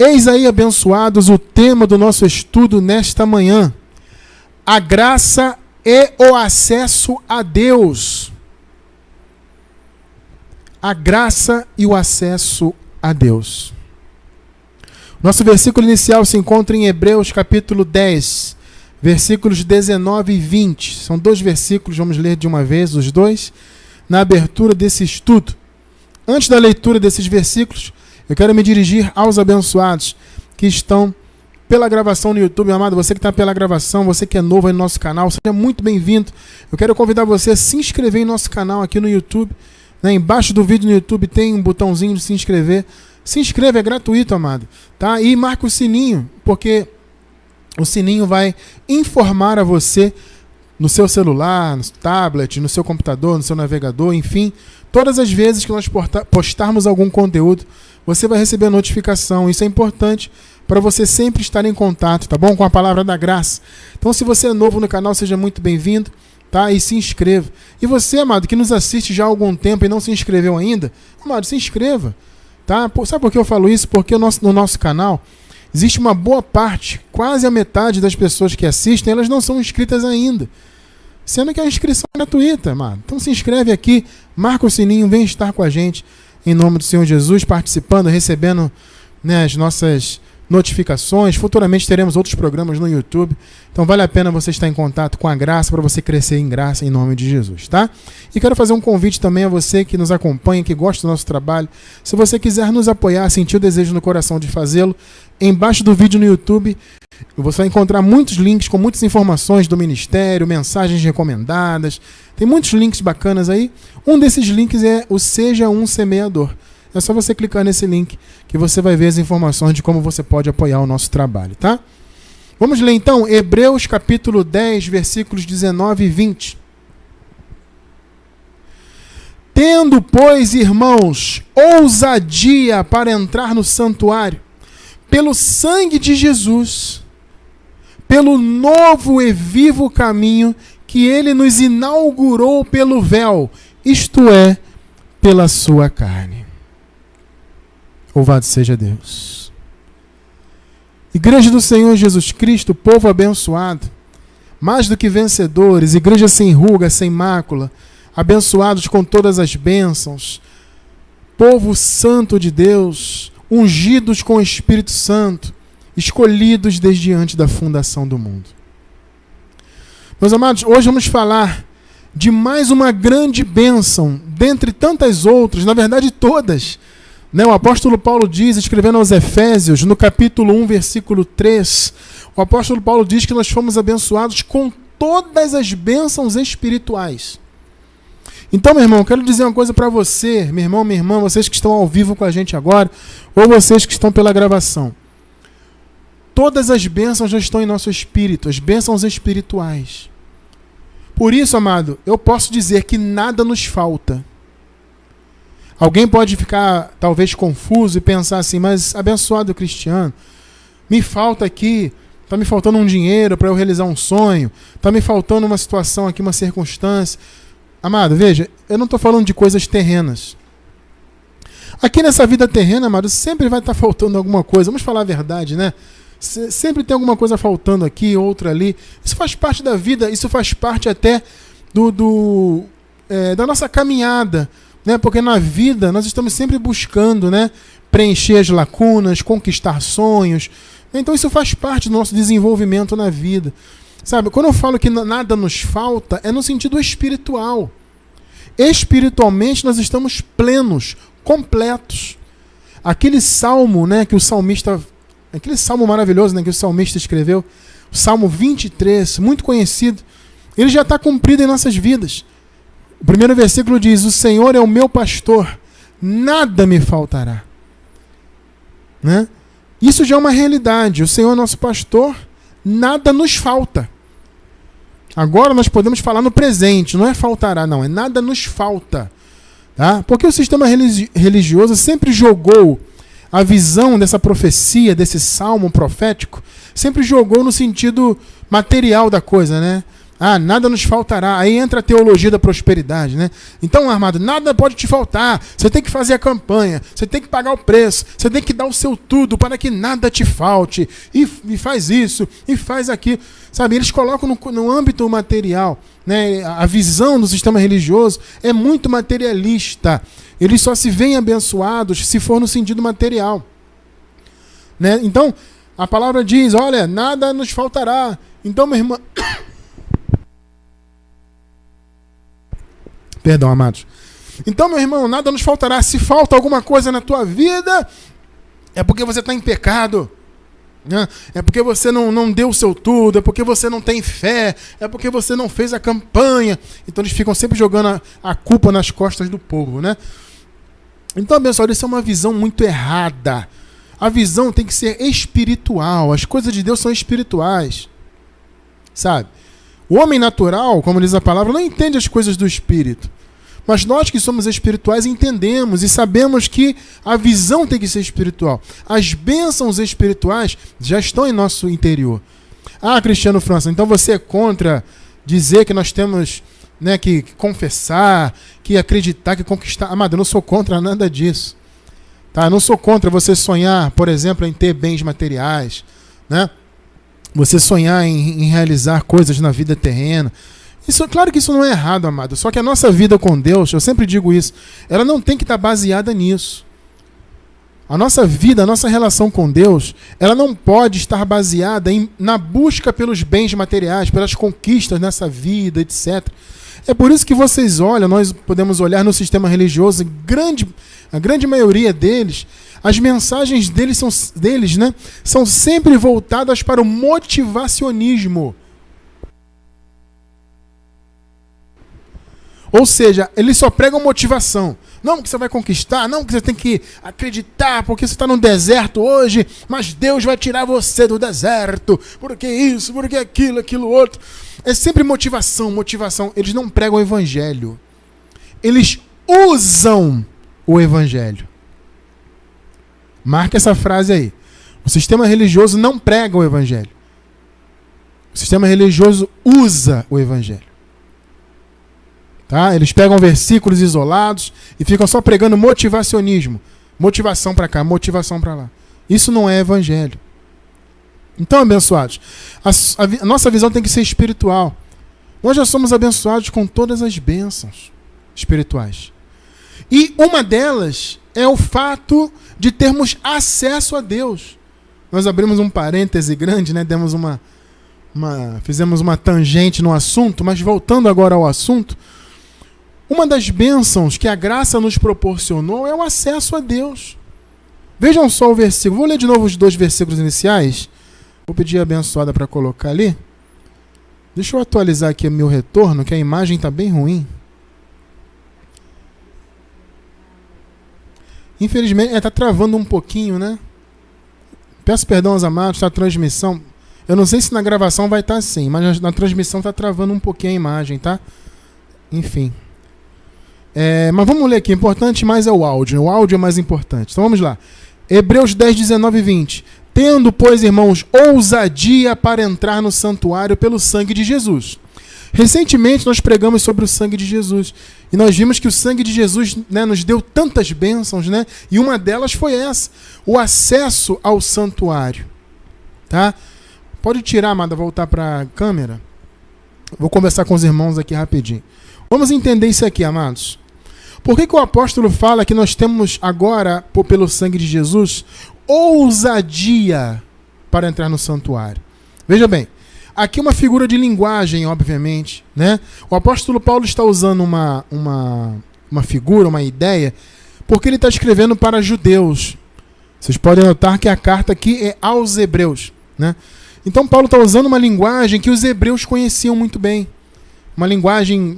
Eis aí, abençoados, o tema do nosso estudo nesta manhã: a graça e o acesso a Deus. A graça e o acesso a Deus. Nosso versículo inicial se encontra em Hebreus capítulo 10, versículos 19 e 20. São dois versículos, vamos ler de uma vez os dois, na abertura desse estudo. Antes da leitura desses versículos, eu quero me dirigir aos abençoados que estão pela gravação no YouTube. Amado, você que está pela gravação, você que é novo aí no nosso canal, seja muito bem-vindo. Eu quero convidar você a se inscrever em nosso canal aqui no YouTube. Embaixo do vídeo no YouTube tem um botãozinho de se inscrever. Se inscreva, é gratuito, amado. Tá? E marca o sininho, porque o sininho vai informar a você no seu celular, no tablet, no seu computador, no seu navegador, enfim. Todas as vezes que nós postarmos algum conteúdo, você vai receber a notificação. Isso é importante para você sempre estar em contato, tá bom? Com a palavra da graça. Então, se você é novo no canal, seja muito bem-vindo, tá? E se inscreva. E você, amado, que nos assiste já há algum tempo e não se inscreveu ainda, amado, se inscreva, tá? Sabe por que eu falo isso? Porque no nosso canal existe uma boa parte, quase a metade das pessoas que assistem, elas não são inscritas ainda. Sendo que a inscrição é gratuita, amado. Então se inscreve aqui, marca o sininho, vem estar com a gente, em nome do Senhor Jesus, participando, recebendo, as nossas notificações. Futuramente teremos outros programas no YouTube. Então vale a pena você estar em contato com a graça, para você crescer em graça, em nome de Jesus, tá? E quero fazer um convite também a você que nos acompanha, que gosta do nosso trabalho. Se você quiser nos apoiar, sentir o desejo no coração de fazê-lo, embaixo do vídeo no YouTube, você vai encontrar muitos links com muitas informações do ministério, mensagens recomendadas. Tem muitos links bacanas aí. Um desses links é o Seja um Semeador. É só você clicar nesse link que você vai ver as informações de como você pode apoiar o nosso trabalho, tá? Vamos ler então Hebreus capítulo 10, versículos 19 e 20. Tendo, pois, irmãos, ousadia para entrar no santuário, pelo sangue de Jesus, pelo novo e vivo caminho que ele nos inaugurou pelo véu, isto é, pela sua carne. Louvado seja Deus. Igreja do Senhor Jesus Cristo, povo abençoado, mais do que vencedores, igreja sem ruga, sem mácula, abençoados com todas as bênçãos, povo santo de Deus, ungidos com o Espírito Santo, escolhidos desde antes da fundação do mundo. Meus amados, hoje vamos falar de mais uma grande bênção, dentre tantas outras, na verdade todas. O apóstolo Paulo diz, escrevendo aos Efésios, no capítulo 1, versículo 3, o apóstolo Paulo diz que nós fomos abençoados com todas as bênçãos espirituais. Então, meu irmão, eu quero dizer uma coisa para você, meu irmão, minha irmã, vocês que estão ao vivo com a gente agora, ou vocês que estão pela gravação. Todas as bênçãos já estão em nosso espírito, as bênçãos espirituais. Por isso, amado, eu posso dizer que nada nos falta. Alguém pode ficar, talvez, confuso e pensar assim, mas abençoado cristiano, me falta aqui, está me faltando um dinheiro para eu realizar um sonho, está me faltando uma situação aqui, uma circunstância. Amado, veja, eu não estou falando de coisas terrenas. Aqui nessa vida terrena, amado, sempre vai estar faltando alguma coisa. Vamos falar a verdade, né? Sempre tem alguma coisa faltando aqui, outra ali. Isso faz parte da vida, isso faz parte até da nossa caminhada. Porque na vida nós estamos sempre buscando, preencher as lacunas, conquistar sonhos. Então isso faz parte do nosso desenvolvimento na vida. Sabe, quando eu falo que nada nos falta, é no sentido espiritual. Espiritualmente nós estamos plenos, completos. Aquele salmo, que o salmista, aquele salmo maravilhoso, que o salmista escreveu, o Salmo 23, muito conhecido, ele já está cumprido em nossas vidas. O primeiro versículo diz: o Senhor é o meu pastor, nada me faltará. Isso já é uma realidade. O Senhor é nosso pastor, nada nos falta. Agora nós podemos falar no presente, não é faltará, não, é nada nos falta. Tá? Porque o sistema religioso sempre jogou a visão dessa profecia, desse salmo profético, sempre jogou no sentido material da coisa, Nada nos faltará. Aí entra a teologia da prosperidade, né? Então, amado, nada pode te faltar. Você tem que fazer a campanha, você tem que pagar o preço, você tem que dar o seu tudo para que nada te falte. E faz isso, e faz aquilo. Sabe, eles colocam no âmbito material, né? A visão do sistema religioso é muito materialista. Eles só se veem abençoados se for no sentido material, né? Então, a palavra diz, olha, nada nos faltará. Então, meu irmão... Perdão, amados. Então, meu irmão, nada nos faltará. Se falta alguma coisa na tua vida, é porque você está em pecado. Né? É porque você não deu o seu tudo, é porque você não tem fé, é porque você não fez a campanha. Então eles ficam sempre jogando a culpa nas costas do povo, né? Então, abençoado, isso é uma visão muito errada. A visão tem que ser espiritual. As coisas de Deus são espirituais. Sabe? O homem natural, como diz a palavra, não entende as coisas do espírito. Mas nós que somos espirituais entendemos e sabemos que a visão tem que ser espiritual. As bênçãos espirituais já estão em nosso interior. Cristiano França, então você é contra dizer que nós temos, né, que confessar, que acreditar, que conquistar. Amado, eu não sou contra nada disso. Tá? Eu não sou contra você sonhar, por exemplo, em ter bens materiais, né? Você sonhar em realizar coisas na vida terrena. Isso, claro que isso não é errado, amado. Só que a nossa vida com Deus, eu sempre digo isso, ela não tem que estar baseada nisso. A nossa vida, a nossa relação com Deus, ela não pode estar baseada na busca pelos bens materiais, pelas conquistas nessa vida, etc. É por isso que vocês olham, nós podemos olhar no sistema religioso, a grande maioria deles, as mensagens deles, né, são sempre voltadas para o motivacionismo. Ou seja, eles só pregam motivação. Não que você vai conquistar, não que você tem que acreditar, porque você está no deserto hoje, mas Deus vai tirar você do deserto, porque isso, porque aquilo outro. É sempre motivação. Eles não pregam o evangelho. Eles usam o evangelho. Marca essa frase aí. O sistema religioso não prega o evangelho. O sistema religioso usa o evangelho. Tá? Eles pegam versículos isolados e ficam só pregando motivacionismo. Motivação para cá, motivação para lá. Isso não é evangelho. Então, abençoados, a nossa visão tem que ser espiritual. Nós já somos abençoados com todas as bênçãos espirituais. E uma delas é o fato de termos acesso a Deus. Nós abrimos um parêntese grande, né? Fizemos uma tangente no assunto, mas voltando agora ao assunto, uma das bênçãos que a graça nos proporcionou é o acesso a Deus. Vejam só o versículo. Vou ler de novo os 2 versículos iniciais. Vou pedir a abençoada para colocar ali. Deixa eu atualizar aqui o meu retorno, que a imagem está bem ruim. Infelizmente, está travando um pouquinho, né? Peço perdão aos amados, está a transmissão. Eu não sei se na gravação vai estar assim, mas na transmissão está travando um pouquinho a imagem, tá? Enfim. Mas vamos ler aqui. Importante mais é o áudio. O áudio é mais importante. Então vamos lá. Hebreus 10, 19 e 20. Tendo, pois, irmãos, ousadia para entrar no santuário pelo sangue de Jesus. Recentemente nós pregamos sobre o sangue de Jesus. E nós vimos que o sangue de Jesus, né, nos deu tantas bênçãos, né? E uma delas foi essa. O acesso ao santuário. Tá? Pode tirar, amada, voltar para a câmera. Vou conversar com os irmãos aqui rapidinho. Vamos entender isso aqui, amados. Por que o apóstolo fala que nós temos agora, pelo sangue de Jesus, ousadia para entrar no santuário? Veja bem, aqui uma figura de linguagem, obviamente, né? O apóstolo Paulo está usando uma figura, uma ideia, porque ele está escrevendo para judeus. Vocês podem notar que a carta aqui é aos hebreus, né? Então Paulo está usando uma linguagem que os hebreus conheciam muito bem. Uma linguagem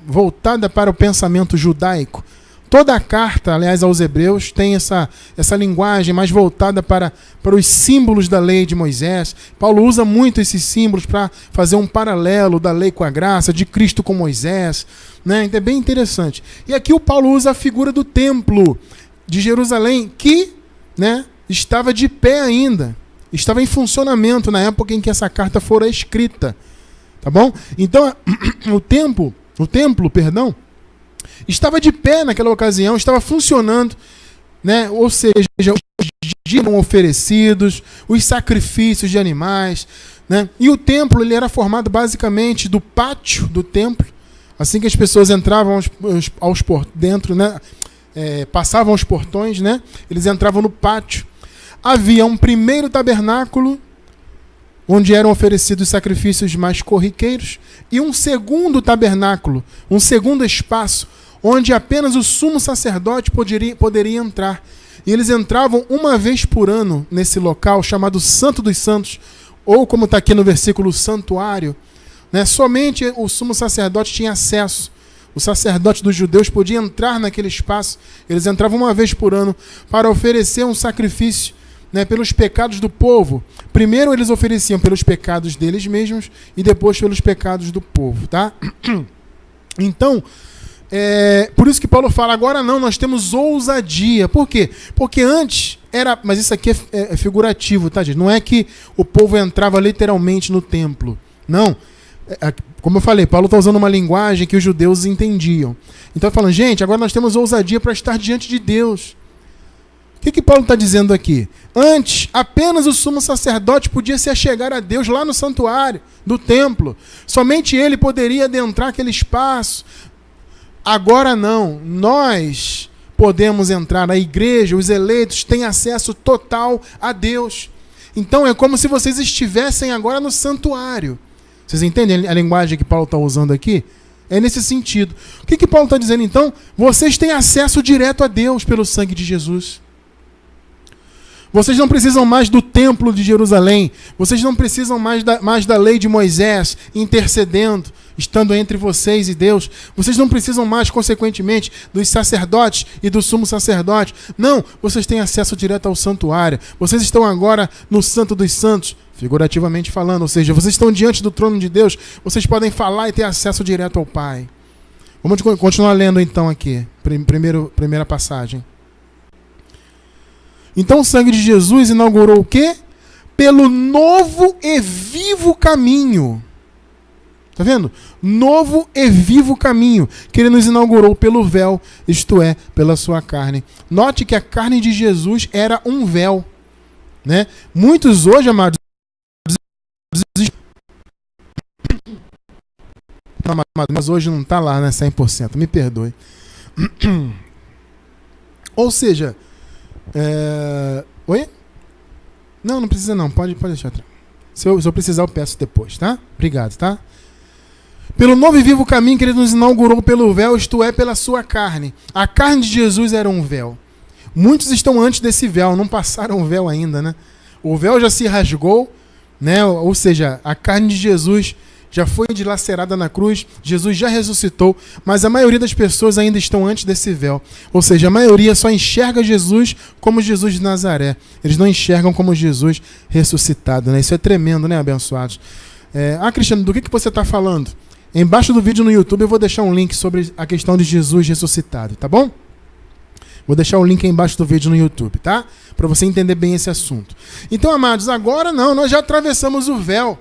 voltada para o pensamento judaico. Toda a carta, aliás, aos hebreus, tem essa linguagem mais voltada para os símbolos da lei de Moisés. Paulo usa muito esses símbolos para fazer um paralelo da lei com a graça, de Cristo com Moisés. Né? Então é bem interessante. E aqui o Paulo usa a figura do templo de Jerusalém, que, né, estava de pé ainda. Estava em funcionamento na época em que essa carta fora escrita. Tá bom? Então, o templo, estava de pé naquela ocasião, estava funcionando, né? Ou seja, os dias eram oferecidos, os sacrifícios de animais, né? E o templo ele era formado basicamente do pátio do templo. Assim que as pessoas entravam dentro, né? Passavam os portões, né? Eles entravam no pátio. Havia um primeiro tabernáculo, onde eram oferecidos sacrifícios mais corriqueiros, e um segundo tabernáculo, um segundo espaço, onde apenas o sumo sacerdote poderia entrar. E eles entravam uma vez por ano nesse local, chamado Santo dos Santos, ou como está aqui no versículo, santuário. Né? Somente o sumo sacerdote tinha acesso. O sacerdote dos judeus podia entrar naquele espaço. Eles entravam uma vez por ano para oferecer um sacrifício, né, pelos pecados do povo. Primeiro eles ofereciam pelos pecados deles mesmos e depois pelos pecados do povo. Tá? Então, por isso que Paulo fala, agora não, nós temos ousadia. Por quê? Porque antes era... Mas isso aqui é figurativo, tá, gente? Não é que o povo entrava literalmente no templo. Não. Como eu falei, Paulo está usando uma linguagem que os judeus entendiam. Então ele falando, gente, agora nós temos ousadia para estar diante de Deus. O que Paulo está dizendo aqui? Antes, apenas o sumo sacerdote podia se achegar a Deus lá no santuário do templo. Somente ele poderia adentrar aquele espaço. Agora não, nós podemos entrar, a igreja, os eleitos têm acesso total a Deus. Então é como se vocês estivessem agora no santuário. Vocês entendem a linguagem que Paulo está usando aqui? É nesse sentido. O que Paulo está dizendo então? Vocês têm acesso direto a Deus pelo sangue de Jesus. Vocês não precisam mais do templo de Jerusalém. Vocês não precisam mais da lei de Moisés intercedendo, estando entre vocês e Deus. Vocês não precisam mais, consequentemente, dos sacerdotes e do sumo sacerdote. Não, vocês têm acesso direto ao santuário. Vocês estão agora no Santo dos Santos, figurativamente falando. Ou seja, vocês estão diante do trono de Deus. Vocês podem falar e ter acesso direto ao Pai. Vamos continuar lendo então aqui. Primeira passagem. Então o sangue de Jesus inaugurou o quê? Pelo novo e vivo caminho. Está vendo? Novo e vivo caminho que ele nos inaugurou pelo véu, isto é, pela sua carne. Note que a carne de Jesus era um véu. Né? Muitos hoje, amados, mas hoje não está lá, né? 100%. Me perdoe. Ou seja... Oi? Não precisa não, pode deixar. Se eu precisar eu peço depois, tá? Obrigado, tá? Pelo novo e vivo caminho que ele nos inaugurou pelo véu, isto é, pela sua carne. A carne de Jesus era um véu. Muitos estão antes desse véu, não passaram o véu ainda, né? O véu já se rasgou, né? Ou seja, a carne de Jesus já foi dilacerada na cruz, Jesus já ressuscitou, mas a maioria das pessoas ainda estão antes desse véu. Ou seja, a maioria só enxerga Jesus como Jesus de Nazaré. Eles não enxergam como Jesus ressuscitado, né? Isso é tremendo, né, abençoados? Cristiano, do que você está falando? Embaixo do vídeo no YouTube eu vou deixar um link sobre a questão de Jesus ressuscitado, tá bom? Vou deixar o link aí embaixo do vídeo no YouTube, tá? Para você entender bem esse assunto. Então, amados, agora não, nós já atravessamos o véu.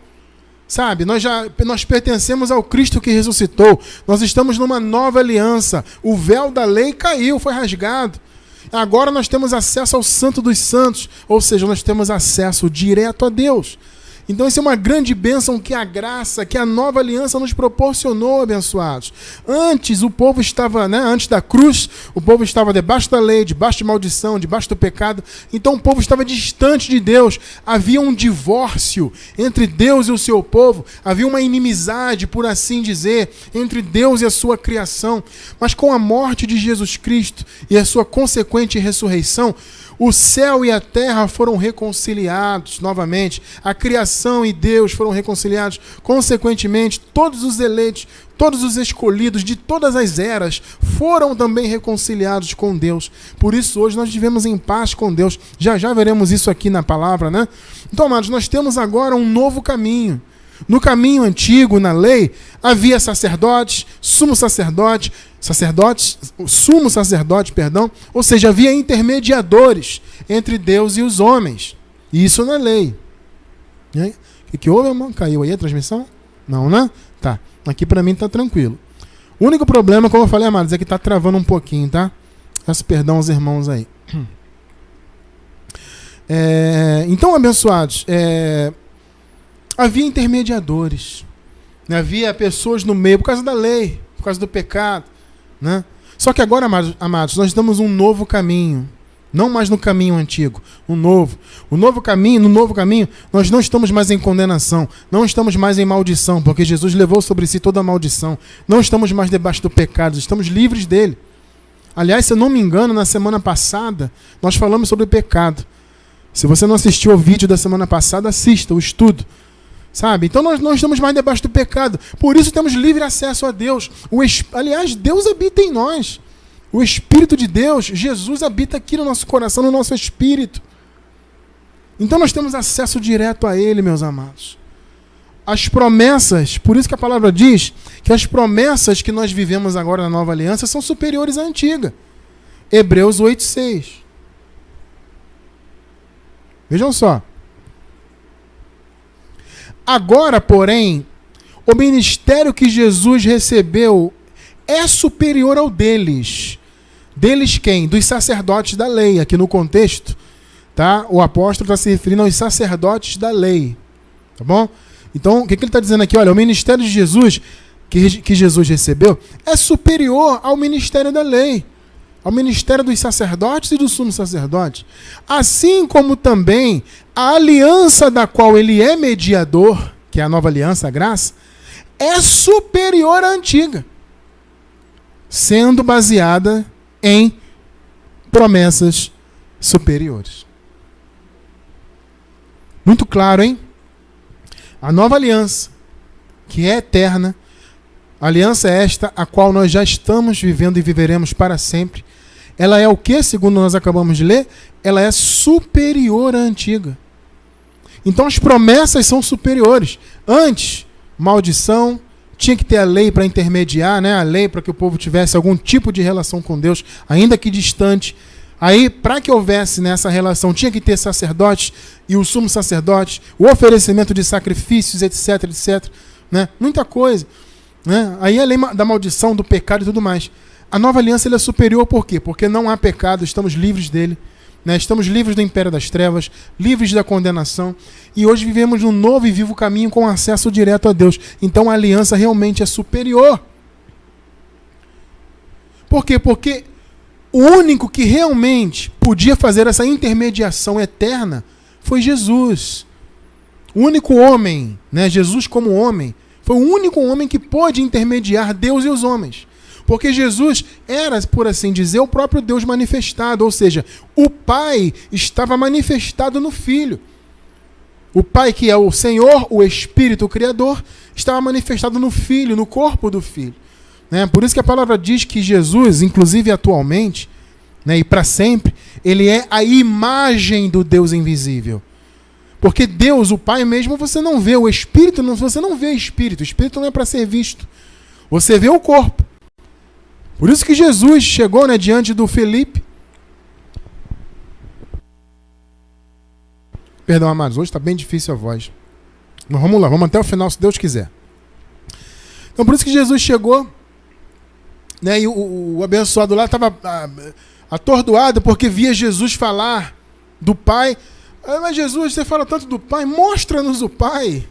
Sabe, nós pertencemos ao Cristo que ressuscitou. Nós estamos numa nova aliança. O véu da lei caiu, foi rasgado. Agora nós temos acesso ao Santo dos Santos. Ou seja, nós temos acesso direto a Deus. Então isso é uma grande bênção que a graça, que a nova aliança nos proporcionou, abençoados. Antes o povo estava, antes da cruz, o povo estava debaixo da lei, debaixo de maldição, debaixo do pecado. Então o povo estava distante de Deus. Havia um divórcio entre Deus e o seu povo. Havia uma inimizade, por assim dizer, entre Deus e a sua criação. Mas com a morte de Jesus Cristo e a sua consequente ressurreição, o céu e a terra foram reconciliados novamente. A criação e Deus foram reconciliados. Consequentemente, todos os eleitos, todos os escolhidos de todas as eras foram também reconciliados com Deus. Por isso, hoje nós vivemos em paz com Deus. Já veremos isso aqui na palavra, né? Então, amados, nós temos agora um novo caminho. No caminho antigo, na lei, havia sacerdotes, sumo sacerdote, ou seja, havia intermediadores entre Deus e os homens. Isso na lei. O que houve, irmão? Caiu aí a transmissão? Não, né? Tá. Aqui para mim tá tranquilo. O único problema, como eu falei, amados, é que tá travando um pouquinho, tá? Peço perdão aos irmãos aí. Então, abençoados, havia intermediadores, né? Havia pessoas no meio por causa da lei, por causa do pecado, né? Só que agora, amados, nós damos um novo caminho, não mais no caminho antigo, no novo caminho, nós não estamos mais em condenação, não estamos mais em maldição, porque Jesus levou sobre si toda a maldição, não estamos mais debaixo do pecado, estamos livres dele. Aliás, se eu não me engano, na semana passada, nós falamos sobre o pecado. Se você não assistiu ao vídeo da semana passada, assista o estudo. Sabe? Então nós não estamos mais debaixo do pecado. Por isso temos livre acesso a Deus. Aliás, Deus habita em nós. O Espírito de Deus, Jesus habita aqui no nosso coração, no nosso espírito. Então nós temos acesso direto a Ele, meus amados. As promessas, por isso que a palavra diz que as promessas que nós vivemos agora na nova aliança são superiores à antiga. Hebreus 8:6. Vejam só. Agora, porém, o ministério que Jesus recebeu é superior ao deles. Deles quem? Dos sacerdotes da lei. Aqui no contexto, tá? O apóstolo está se referindo aos sacerdotes da lei. Tá bom? Então, o que ele está dizendo aqui? Olha, o ministério de Jesus, que Jesus recebeu, é superior ao ministério da lei, ao ministério dos sacerdotes e do sumo sacerdote. Assim como também a aliança da qual ele é mediador, que é a nova aliança, a graça, é superior à antiga, sendo baseada em promessas superiores. Muito claro, hein? A nova aliança, que é eterna, aliança esta a qual nós já estamos vivendo e viveremos para sempre, ela é o que, segundo nós acabamos de ler? Ela é superior à antiga. Então as promessas são superiores. Antes, maldição, tinha que ter a lei para intermediar, né? A lei para que o povo tivesse algum tipo de relação com Deus, ainda que distante. Aí, para que houvesse nessa relação, tinha que ter sacerdotes e o sumo sacerdote, o oferecimento de sacrifícios, etc, etc. Né? Muita coisa. Né? Aí a lei da maldição, do pecado e tudo mais. A nova aliança ela é superior por quê? Porque não há pecado, estamos livres dele. Né? Estamos livres do império das trevas, livres da condenação. E hoje vivemos num novo e vivo caminho com acesso direto a Deus. Então a aliança realmente é superior. Por quê? Porque o único que realmente podia fazer essa intermediação eterna foi Jesus. O único homem, né? Jesus como homem, foi o único homem que pôde intermediar Deus e os homens. Porque Jesus era, por assim dizer, o próprio Deus manifestado. Ou seja, o Pai estava manifestado no Filho. O Pai, que é o Senhor, o Espírito, o Criador, estava manifestado no Filho, no corpo do Filho. Né? Por isso que a palavra diz que Jesus, inclusive atualmente, né, e para sempre, ele é a imagem do Deus invisível. Porque Deus, o Pai mesmo, você não vê. O Espírito, você não vê Espírito. O Espírito não é para ser visto. Você vê o corpo. Por isso que Jesus chegou, né, diante do Felipe. Perdão, amados, hoje está bem difícil a voz. Mas vamos lá, vamos até o final, se Deus quiser. Então, por isso que Jesus chegou, né, e o abençoado lá estava atordoado porque via Jesus falar do Pai. Mas Jesus, você fala tanto do Pai, mostra-nos o Pai.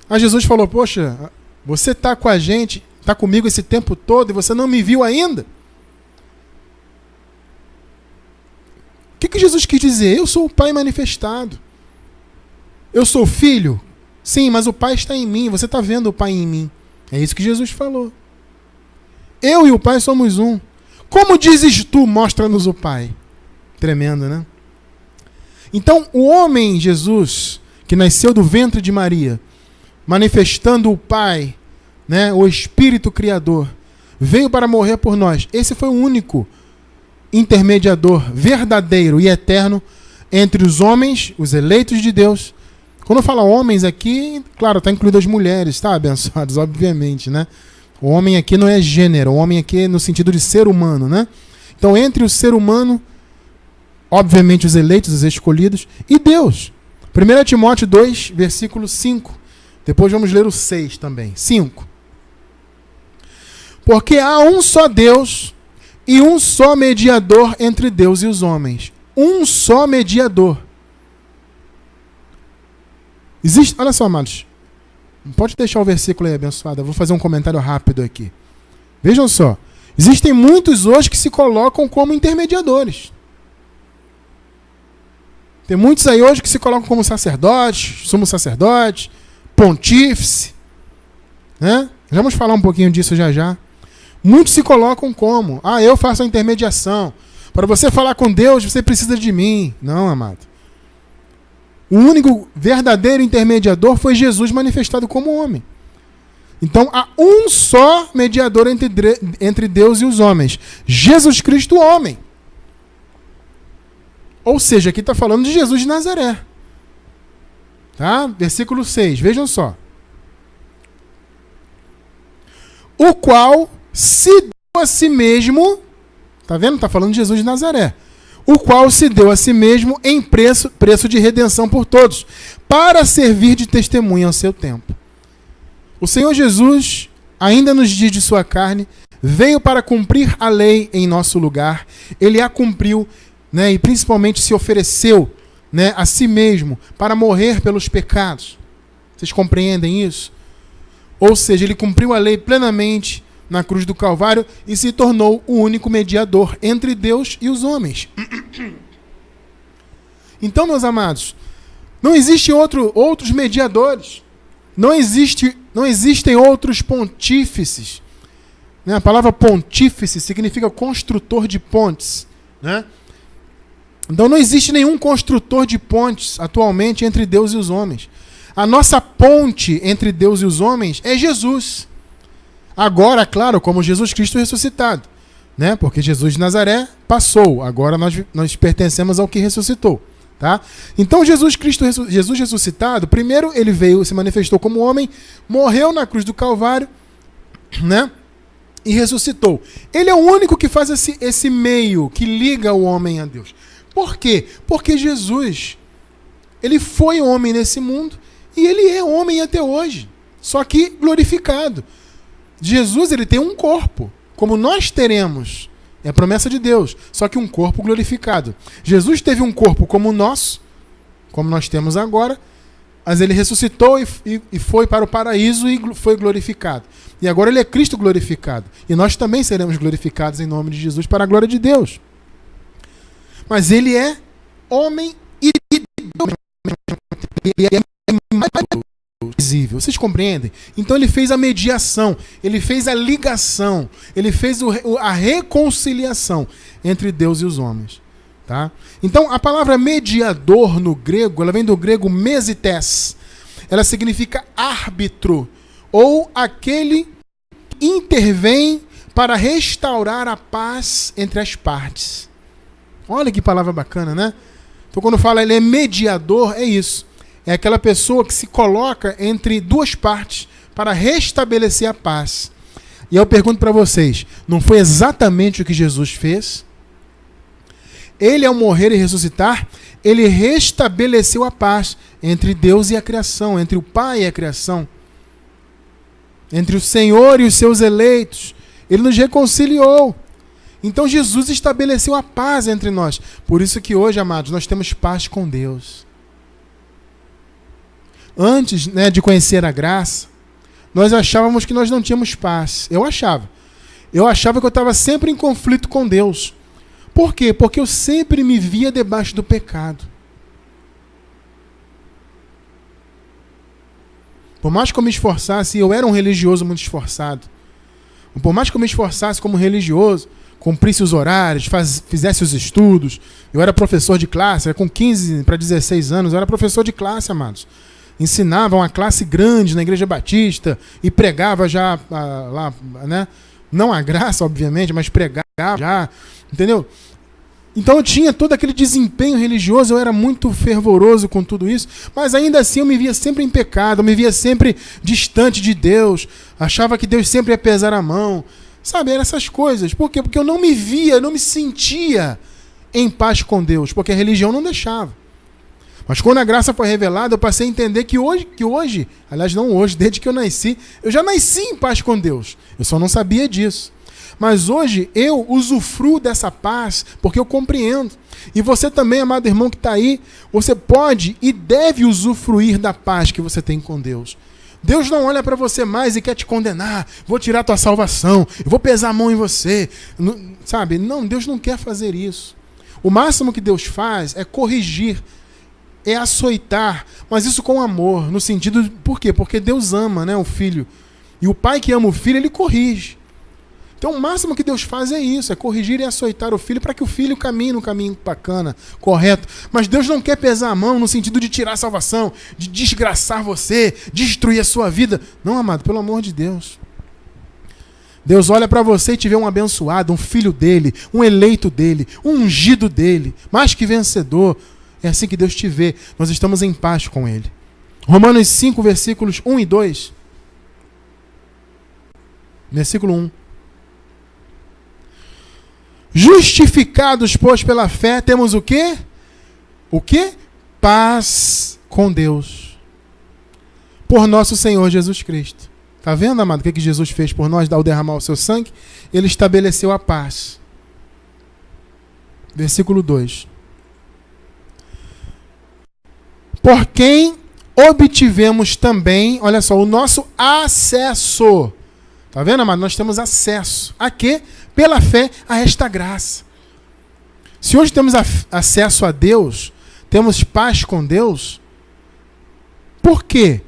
Aí Jesus falou, poxa, você está com a gente, está comigo esse tempo todo e você não me viu ainda? O que Jesus quis dizer? Eu sou o Pai manifestado. Eu sou filho? Sim, mas o Pai está em mim, você está vendo o Pai em mim. É isso que Jesus falou. Eu e o Pai somos um. Como dizes tu, mostra-nos o Pai? Tremendo, né? Então, o homem Jesus, que nasceu do ventre de Maria, manifestando o Pai, né, o Espírito Criador, veio para morrer por nós. Esse foi o único intermediador verdadeiro e eterno entre os homens, os eleitos de Deus. Quando fala homens aqui, claro, está incluído as mulheres, tá, abençoados, obviamente, né? O homem aqui não é gênero, o homem aqui é no sentido de ser humano, né? Então, entre o ser humano, obviamente os eleitos, os escolhidos, e Deus. 1 Timóteo 2, versículo 5, Depois vamos ler o 6 também. 5. Porque há um só Deus e um só mediador entre Deus e os homens. Um só mediador. Existe, olha só, amados. Pode deixar o versículo aí, abençoado. Eu vou fazer um comentário rápido aqui. Vejam só. Existem muitos hoje que se colocam como intermediadores. Tem muitos aí hoje que se colocam como sacerdotes, sumo sacerdote, pontífice. Né? Já vamos falar um pouquinho disso já já. Muitos se colocam como? Eu faço a intermediação. Para você falar com Deus, você precisa de mim. Não, amado. O único verdadeiro intermediador foi Jesus manifestado como homem. Então, há um só mediador entre Deus e os homens. Jesus Cristo, homem. Ou seja, aqui está falando de Jesus de Nazaré. Tá? Versículo 6, vejam só. O qual se deu a si mesmo, tá vendo? Está falando de Jesus de Nazaré. O qual se deu a si mesmo em preço de redenção por todos, para servir de testemunha ao seu tempo. O Senhor Jesus, ainda nos dias de sua carne, veio para cumprir a lei em nosso lugar. Ele a cumpriu, né, e principalmente se ofereceu, né, a si mesmo para morrer pelos pecados. Vocês compreendem isso? Ou seja, ele cumpriu a lei plenamente na cruz do Calvário e se tornou o único mediador entre Deus e os homens. Então, meus amados, não existem outros mediadores. Não existem outros pontífices. Né? A palavra pontífice significa construtor de pontes. Né? Então não existe nenhum construtor de pontes atualmente entre Deus e os homens. A nossa ponte entre Deus e os homens é Jesus. Agora, claro, como Jesus Cristo ressuscitado. Né? Porque Jesus de Nazaré passou. Agora nós pertencemos ao que ressuscitou. Tá? Então Jesus ressuscitado, primeiro ele veio, se manifestou como homem, morreu na cruz do Calvário, né? E ressuscitou. Ele é o único que faz esse meio, que liga o homem a Deus. Por quê? Porque Jesus, ele foi homem nesse mundo e ele é homem até hoje, só que glorificado. Jesus, ele tem um corpo, como nós teremos. É a promessa de Deus, só que um corpo glorificado. Jesus teve um corpo como o nosso, como nós temos agora, mas ele ressuscitou e foi para o paraíso e foi glorificado. E agora ele é Cristo glorificado. E nós também seremos glorificados em nome de Jesus para a glória de Deus. Mas ele é homem e Deus. Ele é visível. Vocês compreendem? Então ele fez a mediação, ele fez a ligação, ele fez a reconciliação entre Deus e os homens. Tá? Então a palavra mediador no grego, ela vem do grego mesites. Ela significa árbitro, ou aquele que intervém para restaurar a paz entre as partes. Olha que palavra bacana, né? Então quando fala ele é mediador, é isso. É aquela pessoa que se coloca entre duas partes para restabelecer a paz. E eu pergunto para vocês, não foi exatamente o que Jesus fez? Ele, ao morrer e ressuscitar, ele restabeleceu a paz entre Deus e a criação, entre o Pai e a criação, entre o Senhor e os seus eleitos. Ele nos reconciliou. Então Jesus estabeleceu a paz entre nós. Por isso que hoje, amados, nós temos paz com Deus. Antes, né, de conhecer a graça, nós achávamos que nós não tínhamos paz. Eu achava que eu estava sempre em conflito com Deus. Por quê? Porque eu sempre me via debaixo do pecado. Por mais que eu me esforçasse, eu era um religioso muito esforçado. Por mais que eu me esforçasse como religioso, cumprisse os horários, fizesse os estudos, eu era professor de classe, com 15 para 16 anos, eu era professor de classe, amados. Ensinava uma classe grande na Igreja Batista e pregava já lá, né? Não a graça, obviamente, mas pregava já, entendeu? Então eu tinha todo aquele desempenho religioso, eu era muito fervoroso com tudo isso, mas ainda assim eu me via sempre em pecado, eu me via sempre distante de Deus, achava que Deus sempre ia pesar a mão, sabe? Eram essas coisas. Por quê? Porque eu não me via, não me sentia em paz com Deus, porque a religião não deixava. Mas quando a graça foi revelada, eu passei a entender que hoje, aliás, não hoje, desde que eu nasci, eu já nasci em paz com Deus. Eu só não sabia disso. Mas hoje eu usufruo dessa paz porque eu compreendo. E você também, amado irmão que está aí, você pode e deve usufruir da paz que você tem com Deus. Deus não olha para você mais e quer te condenar. Vou tirar tua salvação, eu vou pesar a mão em você. Sabe? Não, Deus não quer fazer isso. O máximo que Deus faz é corrigir, é açoitar, mas isso com amor, no sentido... Por quê? Porque Deus ama, né, o filho. E o pai que ama o filho, ele corrige. Então o máximo que Deus faz é isso, é corrigir e açoitar o filho para que o filho caminhe no caminho bacana, correto. Mas Deus não quer pesar a mão no sentido de tirar a salvação, de desgraçar você, destruir a sua vida. Não, amado, pelo amor de Deus. Deus olha para você e te vê um abençoado, um filho dele, um eleito dele, um ungido dele, mais que vencedor. É assim que Deus te vê. Nós estamos em paz com ele. Romanos 5, versículos 1 e 2. Versículo 1. Justificados, pois, pela fé, temos o quê? O quê? Paz com Deus. Por nosso Senhor Jesus Cristo. Está vendo, amado, o que Jesus fez por nós ao derramar o seu sangue? Ele estabeleceu a paz. Versículo 2. Por quem obtivemos também, olha só, o nosso acesso. Está vendo, amado? Nós temos acesso. A quê? Pela fé a esta graça. Se hoje temos acesso a Deus, temos paz com Deus, por que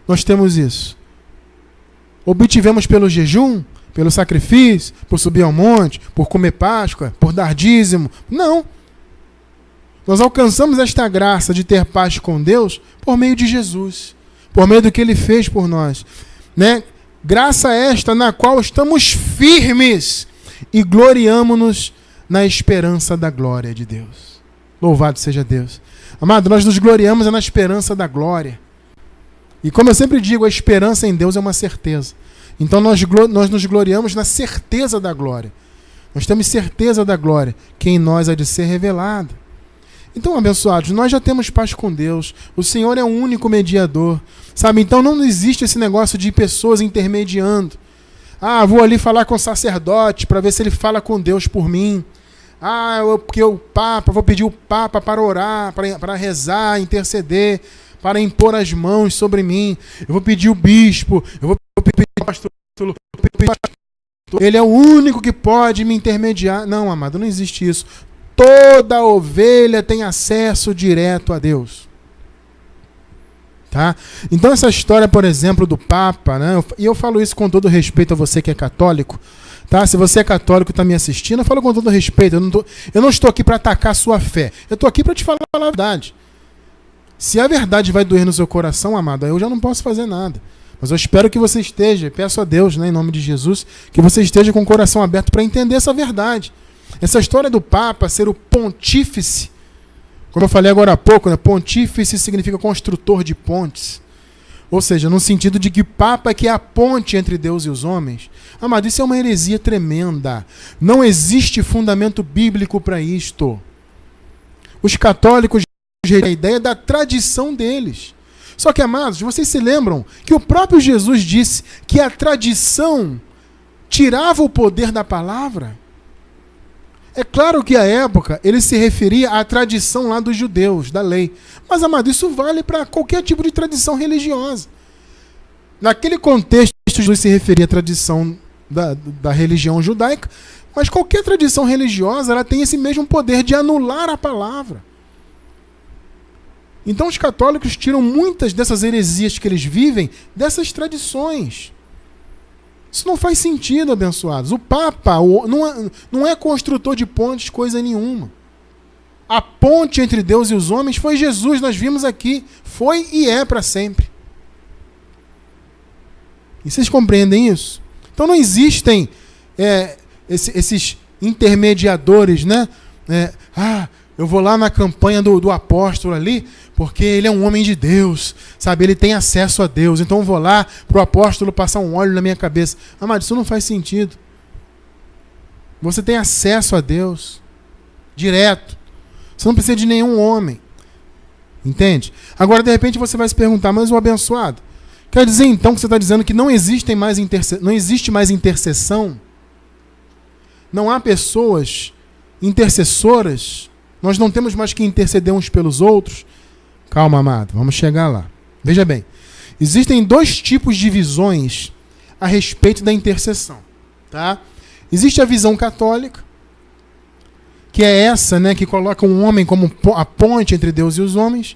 nós temos isso? Obtivemos pelo jejum, pelo sacrifício, por subir ao monte, por comer Páscoa, por dar dízimo? Não. Nós alcançamos esta graça de ter paz com Deus por meio de Jesus, por meio do que Ele fez por nós, né? Graça esta na qual estamos firmes e gloriamo-nos na esperança da glória de Deus. Louvado seja Deus. Amado, nós nos gloriamos na esperança da glória. E como eu sempre digo, a esperança em Deus é uma certeza. Então nós nos gloriamos na certeza da glória. Nós temos certeza da glória, que em nós há de ser revelada. Então, abençoados, nós já temos paz com Deus. O Senhor é o único mediador. Sabe? Então não existe esse negócio de pessoas intermediando. Ah, vou ali falar com o sacerdote para ver se ele fala com Deus por mim. Ah, porque o Papa, vou pedir o Papa para orar, para rezar, interceder, para impor as mãos sobre mim. Eu vou pedir o bispo, eu vou pedir o pastor. Ele é o único que pode me intermediar. Não, amado, não existe isso. Toda ovelha tem acesso direto a Deus. Tá? Então essa história, por exemplo, do Papa, né? E eu falo isso com todo respeito a você que é católico. Tá? Se você é católico e está me assistindo, eu falo com todo respeito. Eu não estou aqui para atacar a sua fé. Eu estou aqui para te falar a verdade. Se a verdade vai doer no seu coração, amado, eu já não posso fazer nada. Mas eu espero que você esteja, peço a Deus, né, em nome de Jesus, que você esteja com o coração aberto para entender essa verdade. Essa história do Papa ser o pontífice, como eu falei agora há pouco, né, pontífice significa construtor de pontes. Ou seja, no sentido de que Papa é que é a ponte entre Deus e os homens. Amado, isso é uma heresia tremenda. Não existe fundamento bíblico para isto. Os católicos rejeitam a ideia da tradição deles. Só que, amados, vocês se lembram que o próprio Jesus disse que a tradição tirava o poder da palavra? É claro que à época ele se referia à tradição lá dos judeus, da lei. Mas, amado, isso vale para qualquer tipo de tradição religiosa. Naquele contexto, Jesus se referia à tradição da religião judaica, mas qualquer tradição religiosa ela tem esse mesmo poder de anular a palavra. Então os católicos tiram muitas dessas heresias que eles vivem dessas tradições. Isso não faz sentido, abençoados. O Papa não é construtor de pontes, coisa nenhuma. A ponte entre Deus e os homens foi Jesus, nós vimos aqui. Foi e é para sempre. E vocês compreendem isso? Então não existem esses intermediadores, né? Eu vou lá na campanha do apóstolo ali, porque ele é um homem de Deus, sabe? Ele tem acesso a Deus. Então eu vou lá para o apóstolo passar um óleo na minha cabeça. Amado, isso não faz sentido. Você tem acesso a Deus direto. Você não precisa de nenhum homem. Entende? Agora, de repente, você vai se perguntar, mas o abençoado, quer dizer então que você está dizendo que não existe mais intercessão? Não há pessoas intercessoras? Nós não temos mais que interceder uns pelos outros? Calma, amado, vamos chegar lá. Veja bem, existem dois tipos de visões a respeito da intercessão. Tá? Existe a visão católica, que é essa, né, que coloca um homem como a ponte entre Deus e os homens,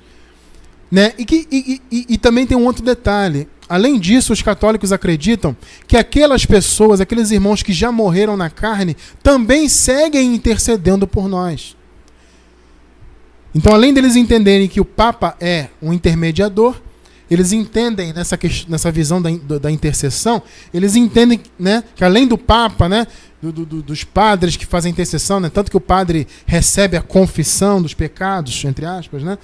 né? E também tem um outro detalhe. Além disso, os católicos acreditam que aquelas pessoas, aqueles irmãos que já morreram na carne, também seguem intercedendo por nós. Então, além deles entenderem que o Papa é um intermediador, eles entendem nessa visão da intercessão, eles entendem, né, que além do Papa, né, dos padres que fazem intercessão, né, tanto que o padre recebe a confissão dos pecados, entre aspas, né?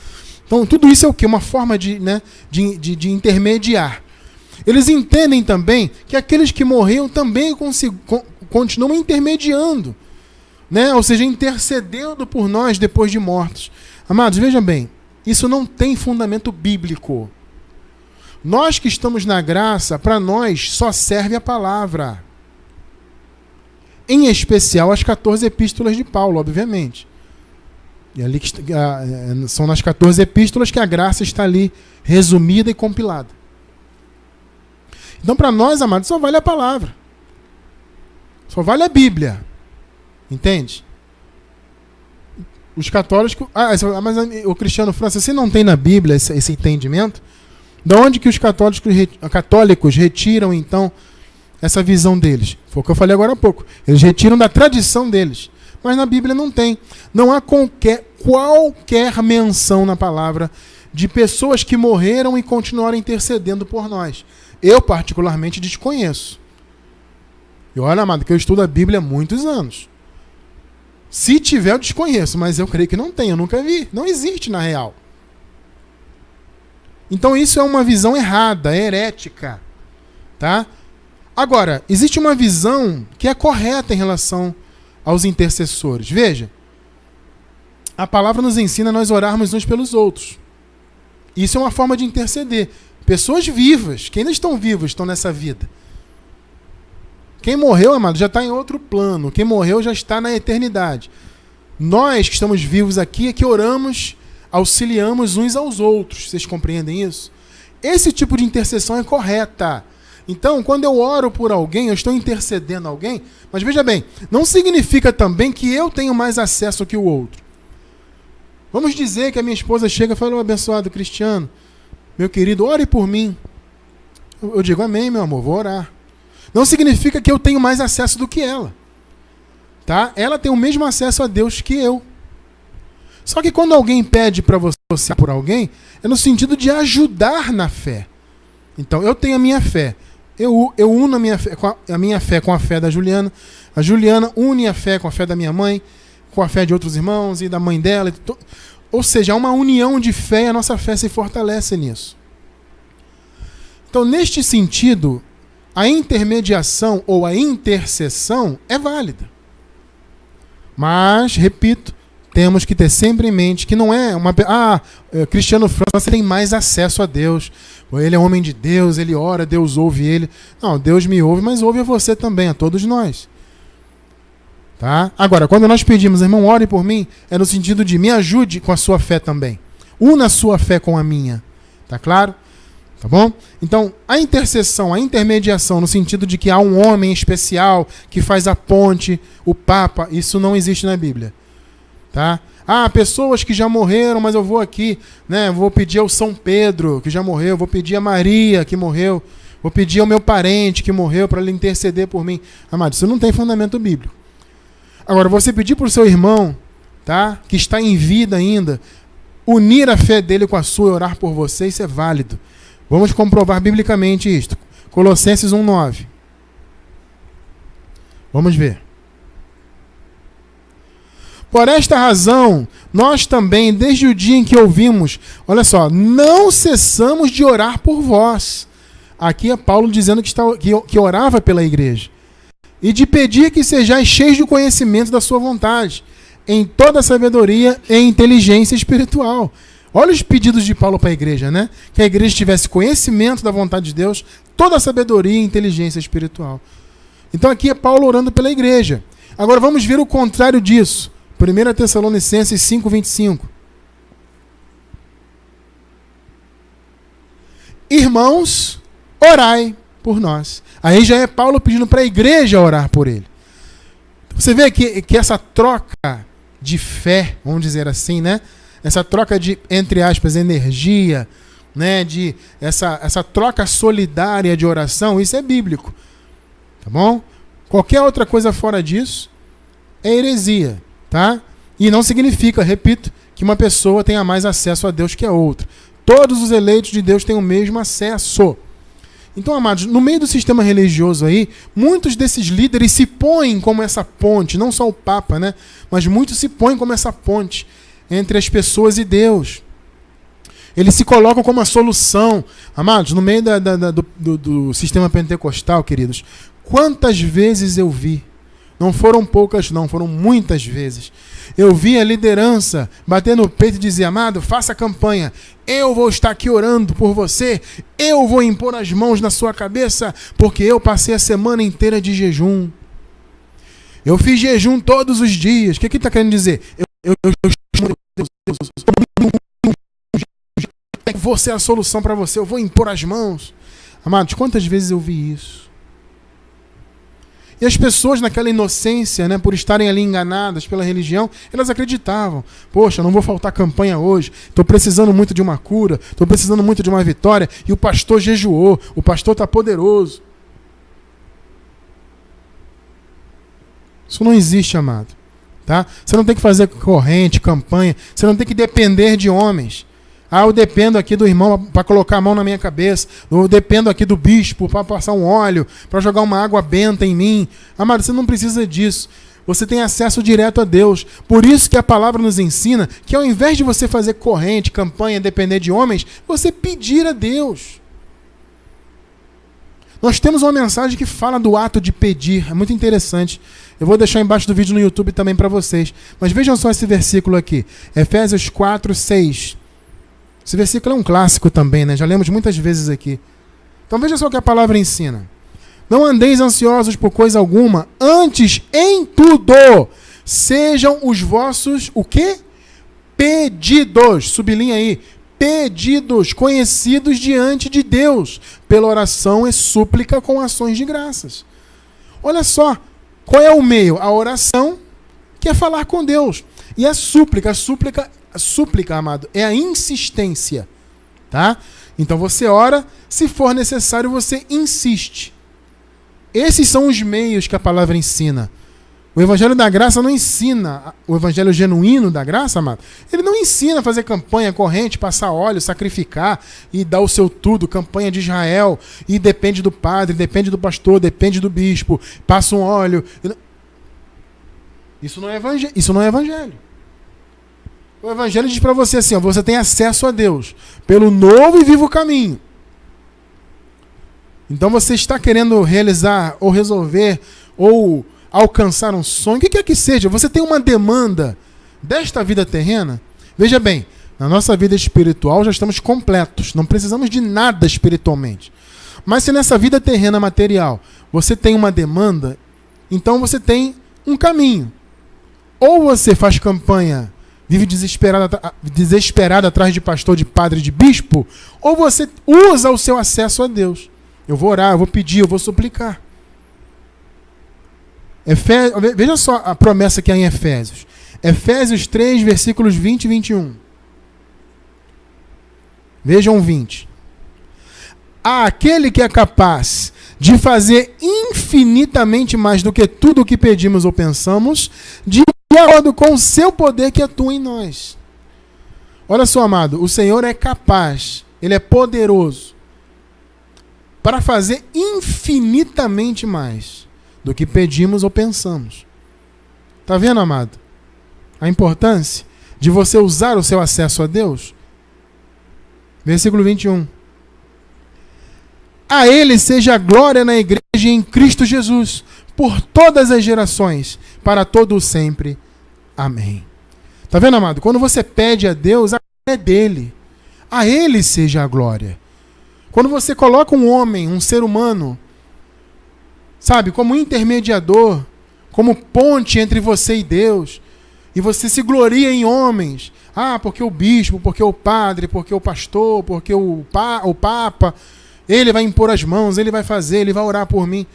Então, tudo isso é o quê? Uma forma de intermediar. Eles entendem também que aqueles que morreram também continuam intermediando, né? Ou seja, intercedendo por nós depois de mortos. Amados, vejam bem, isso não tem fundamento bíblico. Nós que estamos na graça, para nós só serve a palavra. Em especial as 14 epístolas de Paulo, obviamente. E ali são nas 14 epístolas que a graça está ali resumida e compilada. Então, para nós, amados, só vale a palavra. Só vale a Bíblia. Entende? Os católicos... mas o Cristiano França, se não tem na Bíblia esse entendimento, de onde que os católicos retiram, então, essa visão deles? Foi o que eu falei agora há pouco. Eles retiram da tradição deles. Mas na Bíblia não tem. Não há qualquer menção na palavra de pessoas que morreram e continuaram intercedendo por nós. Eu, particularmente, desconheço. E olha, amado, que eu estudo a Bíblia há muitos anos. Se tiver, eu desconheço, mas eu creio que não tem, eu nunca vi. Não existe na real. Então isso é uma visão errada, herética. Tá? Agora, existe uma visão que é correta em relação aos intercessores. Veja, a palavra nos ensina a nós orarmos uns pelos outros. Isso é uma forma de interceder. Pessoas vivas, que ainda estão vivas, estão nessa vida. Quem morreu, amado, já está em outro plano. Quem morreu já está na eternidade. Nós que estamos vivos aqui é que oramos, auxiliamos uns aos outros. Vocês compreendem isso? Esse tipo de intercessão é correta. Então, quando eu oro por alguém, eu estou intercedendo alguém, mas veja bem, não significa também que eu tenho mais acesso que o outro. Vamos dizer que a minha esposa chega e fala: abençoado Cristiano, meu querido, ore por mim. Eu digo: amém, meu amor, vou orar. Não significa que eu tenho mais acesso do que ela. Tá? Ela tem o mesmo acesso a Deus que eu. Só que quando alguém pede para você orar por alguém, é no sentido de ajudar na fé. Então, eu tenho a minha fé. Eu uno a minha fé com a fé da Juliana. A Juliana une a fé com a fé da minha mãe, com a fé de outros irmãos e da mãe dela. Ou seja, há uma união de fé e a nossa fé se fortalece nisso. Então, neste sentido, a intermediação ou a intercessão é válida. Mas, repito, temos que ter sempre em mente que não é uma... Cristiano França tem mais acesso a Deus. Ele é homem de Deus, ele ora, Deus ouve ele. Não, Deus me ouve, mas ouve a você também, a todos nós. Tá? Agora, quando nós pedimos, irmão, ore por mim, é no sentido de me ajude com a sua fé também. Una a sua fé com a minha. Tá claro? Tá bom? Então, a intercessão, a intermediação, no sentido de que há um homem especial que faz a ponte, o Papa, isso não existe na Bíblia. Tá? Pessoas que já morreram, mas eu vou aqui, né? Vou pedir ao São Pedro, que já morreu, vou pedir a Maria, que morreu, vou pedir ao meu parente que morreu para ele interceder por mim. Amado, isso não tem fundamento bíblico. Agora, você pedir para o seu irmão, tá? Que está em vida ainda, unir a fé dele com a sua e orar por você, isso é válido. Vamos comprovar biblicamente isto. Colossenses 1:9. Vamos ver. Por esta razão, nós também, desde o dia em que ouvimos, olha só, não cessamos de orar por vós. Aqui é Paulo dizendo que orava pela igreja. E de pedir que sejais cheios do conhecimento da sua vontade, em toda sabedoria e inteligência espiritual. Olha os pedidos de Paulo para a igreja, né? Que a igreja tivesse conhecimento da vontade de Deus, toda a sabedoria e inteligência espiritual. Então aqui é Paulo orando pela igreja. Agora vamos ver o contrário disso. 1 Tessalonicenses 5:25. Irmãos, orai por nós. Aí já é Paulo pedindo para a igreja orar por ele. Você vê que essa troca de fé, vamos dizer assim, né? Essa troca de, entre aspas, energia, né? De essa troca solidária de oração, isso é bíblico. Tá bom? Qualquer outra coisa fora disso é heresia, tá? E não significa, repito, que uma pessoa tenha mais acesso a Deus que a outra. Todos os eleitos de Deus têm o mesmo acesso. Então, amados, no meio do sistema religioso aí, muitos desses líderes se põem como essa ponte, não só o Papa, né? Mas muitos se põem como essa ponte entre as pessoas e Deus. Eles se colocam como a solução. Amados, no meio do sistema pentecostal, queridos, quantas vezes eu vi, não foram poucas não, foram muitas vezes, eu vi a liderança bater no peito e dizer: amado, faça campanha, eu vou estar aqui orando por você, eu vou impor as mãos na sua cabeça, porque eu passei a semana inteira de jejum. Eu fiz jejum todos os dias. O que ele está querendo dizer? Eu vou ser a solução para você, eu vou impor as mãos. Amados, quantas vezes eu vi isso? E as pessoas naquela inocência, né, por estarem ali enganadas pela religião, elas acreditavam: poxa, não vou faltar campanha hoje, estou precisando muito de uma cura, estou precisando muito de uma vitória, e o pastor jejuou, o pastor está poderoso. Isso não existe, amado. Tá? Você não tem que fazer corrente, campanha, você não tem que depender de homens. Ah, eu dependo aqui do irmão para colocar a mão na minha cabeça. Eu dependo aqui do bispo para passar um óleo, para jogar uma água benta em mim. Amado, você não precisa disso. Você tem acesso direto a Deus. Por isso que a palavra nos ensina que ao invés de você fazer corrente, campanha, depender de homens, você pedir a Deus. Nós temos uma mensagem que fala do ato de pedir. É muito interessante. Eu vou deixar embaixo do vídeo no YouTube também para vocês. Mas vejam só esse versículo aqui. Efésios 4:6. Esse versículo é um clássico também, né? Já lemos muitas vezes aqui. Então veja só o que a palavra ensina. Não andeis ansiosos por coisa alguma, antes em tudo sejam os vossos, o quê? Pedidos, sublinha aí, pedidos, conhecidos diante de Deus, pela oração e súplica com ações de graças. Olha só, qual é o meio? A oração, que é falar com Deus. E a súplica, amado, é a insistência, tá? Então você ora, se for necessário você insiste. Esses são os meios que a palavra ensina. O Evangelho da Graça não ensina, o Evangelho genuíno da graça, amado, ele não ensina a fazer campanha, corrente, passar óleo, sacrificar e dar o seu tudo, campanha de Israel, e depende do padre, depende do pastor, depende do bispo, passa um óleo. Isso não é evangelho. O evangelho diz para você assim, ó, você tem acesso a Deus pelo novo e vivo caminho. Então você está querendo realizar ou resolver ou alcançar um sonho, o que quer que seja, você tem uma demanda desta vida terrena. Veja bem, na nossa vida espiritual já estamos completos, não precisamos de nada espiritualmente. Mas se nessa vida terrena material você tem uma demanda, então você tem um caminho. Ou você faz campanha, vive desesperado atrás de pastor, de padre, de bispo, ou você usa o seu acesso a Deus. Eu vou orar, eu vou pedir, eu vou suplicar. Veja só a promessa que há em Efésios. Efésios 3, versículos 20 e 21. Vejam 20. Aquele que é capaz de fazer infinitamente mais do que tudo o que pedimos ou pensamos, de acordo com o seu poder que atua em nós. Olha só, amado, o Senhor é capaz, Ele é poderoso para fazer infinitamente mais do que pedimos ou pensamos. Está vendo, amado? A importância de você usar o seu acesso a Deus? Versículo 21. A Ele seja a glória na igreja e em Cristo Jesus, por todas as gerações, para todo o sempre. Amém. Está vendo, amado? Quando você pede a Deus, é dele. A ele seja a glória. Quando você coloca um homem, um ser humano, sabe, como intermediador, como ponte entre você e Deus, e você se gloria em homens, porque o bispo, porque o padre, porque o pastor, porque o papa, ele vai impor as mãos, ele vai fazer, ele vai orar por mim.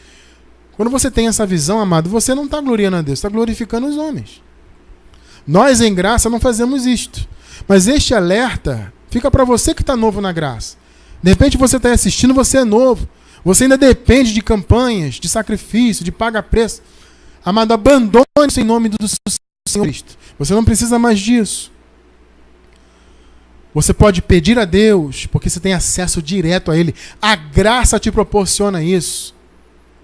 Quando você tem essa visão, amado, você não está gloriando a Deus, está glorificando os homens. Nós, em graça, não fazemos isto. Mas este alerta fica para você que está novo na graça. De repente você está assistindo, você é novo. Você ainda depende de campanhas, de sacrifício, de paga-preço. Amado, abandone isso em nome do Senhor Cristo. Você não precisa mais disso. Você pode pedir a Deus, porque você tem acesso direto a Ele. A graça te proporciona isso.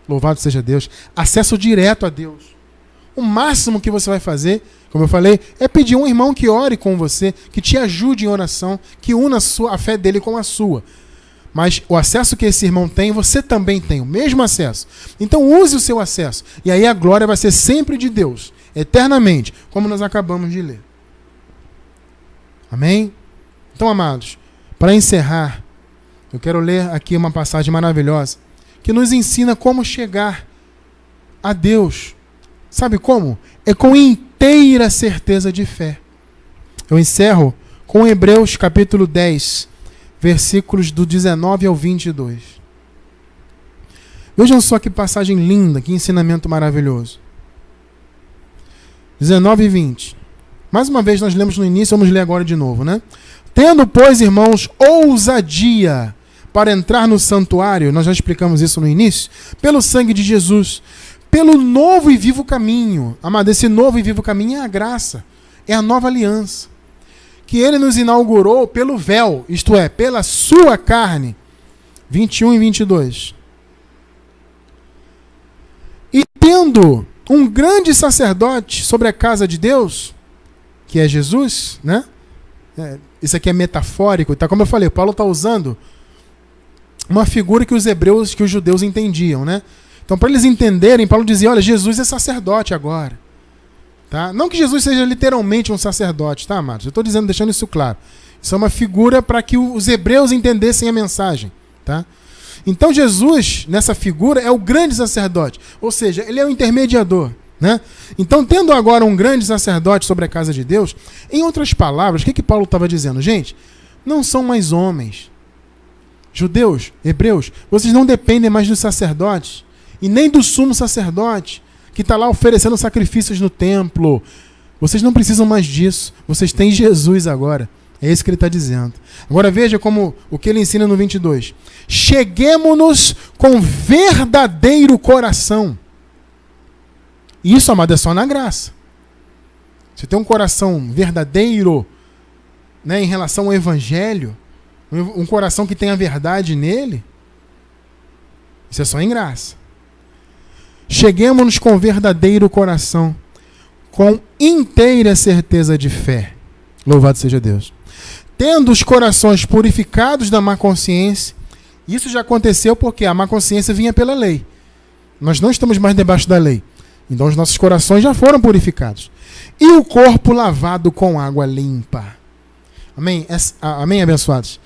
Louvado seja Deus. Acesso direto a Deus. O máximo que você vai fazer, como eu falei, é pedir um irmão que ore com você, que te ajude em oração, que una a fé dele com a sua. Mas o acesso que esse irmão tem, você também tem, o mesmo acesso. Então use o seu acesso. E aí a glória vai ser sempre de Deus, eternamente, como nós acabamos de ler. Amém? Então, amados, para encerrar, eu quero ler aqui uma passagem maravilhosa, que nos ensina como chegar a Deus. Sabe como? É com inteira certeza de fé. Eu encerro com Hebreus capítulo 10, versículos do 19 ao 22. Vejam só que passagem linda, que ensinamento maravilhoso. 19 e 20. Mais uma vez nós lemos no início, vamos ler agora de novo, né? Tendo, pois, irmãos, ousadia para entrar no santuário, nós já explicamos isso no início, pelo sangue de Jesus, pelo novo e vivo caminho. Amado, esse novo e vivo caminho é a graça, é a nova aliança, que ele nos inaugurou pelo véu, isto é, pela sua carne. 21 e 22. E tendo um grande sacerdote sobre a casa de Deus, que é Jesus, né? Isso aqui é metafórico, tá? Como eu falei, Paulo está usando uma figura que os judeus entendiam, né? Então, para eles entenderem, Paulo dizia, olha, Jesus é sacerdote agora. Tá? Não que Jesus seja literalmente um sacerdote, tá, amados? Eu estou dizendo, deixando isso claro. Isso é uma figura para que os hebreus entendessem a mensagem. Tá? Então, Jesus, nessa figura, é o grande sacerdote. Ou seja, ele é o intermediador. Né? Então, tendo agora um grande sacerdote sobre a casa de Deus, em outras palavras, o que Paulo estava dizendo? Gente, não são mais homens. Judeus, hebreus, vocês não dependem mais dos sacerdotes e nem do sumo sacerdote que está lá oferecendo sacrifícios no templo. Vocês não precisam mais disso. Vocês têm Jesus agora. É isso que ele está dizendo. Agora veja como o que ele ensina no 22. Cheguemo-nos com verdadeiro coração. Isso, amado, é só na graça. Você tem um coração verdadeiro, né, em relação ao evangelho, um coração que tem a verdade nele, isso é só em graça. Cheguemo-nos com verdadeiro coração, com inteira certeza de fé. Louvado seja Deus. Tendo os corações purificados da má consciência, isso já aconteceu porque a má consciência vinha pela lei. Nós não estamos mais debaixo da lei. Então os nossos corações já foram purificados. E o corpo lavado com água limpa. Amém? Amém, abençoados?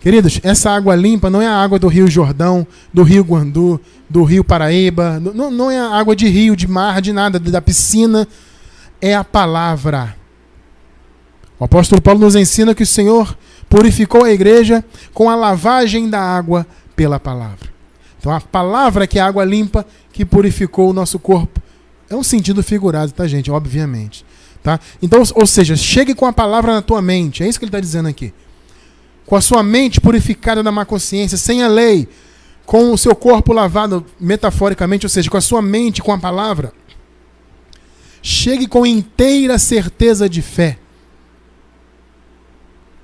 Queridos, essa água limpa não é a água do Rio Jordão, do Rio Guandu, do Rio Paraíba. Não é a água de rio, de mar, de nada, da piscina. É a palavra. O apóstolo Paulo nos ensina que o Senhor purificou a igreja com a lavagem da água pela palavra. Então a palavra, que é a água limpa, que purificou o nosso corpo. É um sentido figurado, tá, gente? Obviamente. Tá? Então, ou seja, chegue com a palavra na tua mente. É isso que ele está dizendo aqui. Com a sua mente purificada da má consciência, sem a lei, com o seu corpo lavado metaforicamente, ou seja, com a sua mente, com a palavra. Chegue com inteira certeza de fé.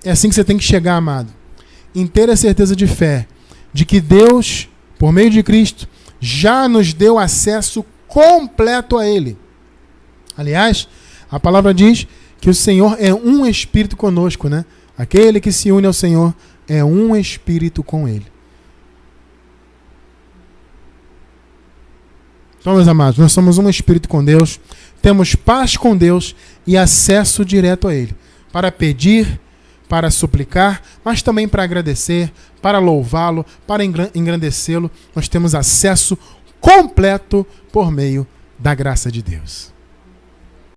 É assim que você tem que chegar, amado. Inteira certeza de fé. De que Deus, por meio de Cristo, já nos deu acesso completo a Ele. Aliás, a palavra diz que o Senhor é um Espírito conosco, né? Aquele que se une ao Senhor é um Espírito com Ele. Então, meus amados, nós somos um Espírito com Deus, temos paz com Deus e acesso direto a Ele, para pedir, para suplicar, mas também para agradecer, para louvá-lo, para engrandecê-lo. Nós temos acesso completo por meio da graça de Deus.